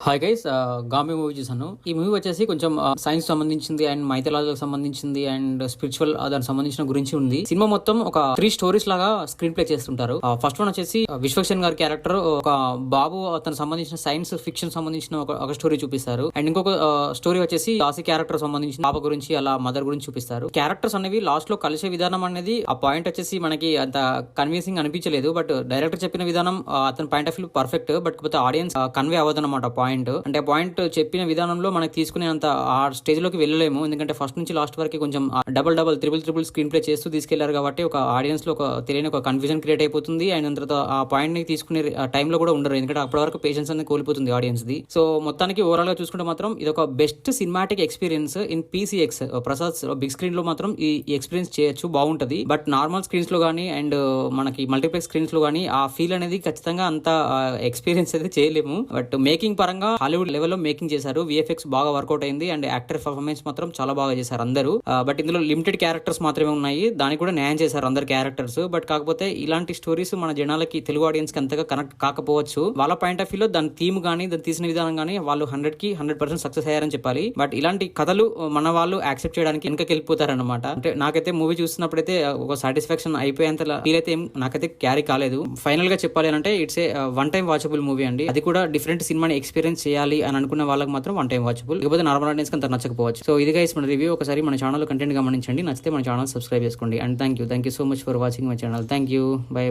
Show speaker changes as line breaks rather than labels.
Hi guys, Gaami movie చూసాను. ఈ movie వచ్చేసి కొంచెం సైన్స్ సంబంధించింది అండ్ మైథాలజీకి సంబంధించింది అండ్ స్పిరిచువల్ దానికి సంబంధించిన గురించి ఉంది. సినిమా మొత్తం ఒక 3 స్టోరీస్ లాగా స్క్రీన్ ప్లే చేస్తుంటారు. ఫస్ట్ వన్ వచ్చేసి విశ్వక్సేన్ గారి క్యారెక్టర్ ఒక బాబు అతను సంబంధించిన సైన్స్ ఫిక్షన్ సంబంధించిన ఒక స్టోరీ చూపిస్తారు. అండ్ ఇంకొక స్టోరీ వచ్చేసి దాసి క్యారెక్టర్ సంబంధించిన పాప గురించి అలా మదర్ గురించి చూపిస్తారు. క్యారెక్టర్స్ అనేవి లాస్ట్ లో కలిసే విధానం అనేది ఆ పాయింట్ వచ్చేసి మనకి అంత కన్విన్సింగ్ అనిపించలేదు. బట్ డైరెక్టర్ చెప్పిన విధానం అతని point of view perfect. But కాకపోతే ఆడియన్స్ కన్వే అవ్వదన్నమాట పాయింట్. అంటే పాయింట్ చెప్పిన విధానంలో మనకి తీసుకునేంత ఆ స్టేజ్ లోకి వెళ్ళలేము. ఎందుకంటే ఫస్ట్ నుంచి లాస్ట్ వరకు కొంచెం డబుల్ త్రిబుల్ స్క్రీన్ ప్లే చేస్తూ తీసుకెళ్లారు కాబట్టి ఒక ఆడియన్స్ లో ఒక తెలియని ఒక కన్ఫ్యూజన్ క్రియేట్ అయిపోతుంది. అండ్ తర్వాత ఆ పాయింట్ ని తీసుకునే టైంలో కూడా ఉండరు. ఎందుకంటే అప్పటి వరకు పేషెన్స్ అనేది కోల్పోతుంది ఆడియన్స్ ది. సో మొత్తానికి ఓవరాల్ గా చూసుకుంటే మాత్రం ఇది ఒక best cinematic experience in PCX Prasad big screen లో మాత్రం ఈ ఎక్స్పీరియన్స్ చేయొచ్చు, బాగుంటది. బట్ నార్మల్ స్క్రీన్స్ లో గానీ అండ్ మనకి మల్టీప్లెక్స్ స్క్రీన్స్ లో గానీ ఆ ఫీల్ అనేది ఖచ్చితంగా అంత ఎక్స్పీరియన్స్ అయితే చేయలేము. బట్ మేకింగ్ పరంగా హాలీవుడ్ లెవెల్లో మేకింగ్ చేశారు. విఎఫ్ఎక్స్ బాగా వర్కౌట్ అయింది అండ్ యాక్టర్ పర్ఫార్మెన్స్ మాత్రం చాలా బాగా చేశారు అందరూ. బట్ ఇందులో లిమిటెడ్ క్యారెక్టర్స్ మాత్రమే ఉన్నాయి. దానికి కూడా న్యాయం చేశారు అందరు క్యారెక్టర్స్. బట్ కాకపోతే ఇలాంటి స్టోరీస్ మన జనాలకి, తెలుగు ఆడియన్స్ కి అంతగా కనెక్ట్ కాకపోవచ్చు. వాళ్ళ పాయింట్ ఆఫ్ వ్యూ లో దాని థీమ్ గానీ దాన్ని తీసిన విధానం గానీ వాళ్ళు 100% సక్సెస్ అయ్యారని చెప్పాలి. బట్ ఇలాంటి కథలు మన వాళ్ళు యాక్సెప్ట్ చేయడానికి వెనకకి వెళ్ళిపోతారన్నమాట. అంటే నాకైతే మూవీ చూస్తున్నప్పుడైతే ఒక సాటిస్ఫాక్షన్ అయిపోయేంత ఫీల్ అయితే నాకైతే క్యారీ కాలేదు. ఫైనల్ గా చెప్పాలి అంటే it's a one time watchable movie అండి. అది కూడా డిఫరెంట్ సినిమాని ఎక్స్పీరియన్స్ చేయాలి అని అనుకున్న వాళ్ళకి మాత్రం వన్ టైం వాచబుల్. లేకపోతే నార్మల్ ఆడియన్స్ అంత నచ్చకపోవచ్చు. సో ఇది గైస్ మన రివ్యూ. ఒకసారి మన ఛానల్ కంటెంట్ గమనించండి. నచ్చితే మన ఛానల్ సబ్స్క్రైబ్ చేసుకోండి. And thank you so much for watching my channel. Thank you. By.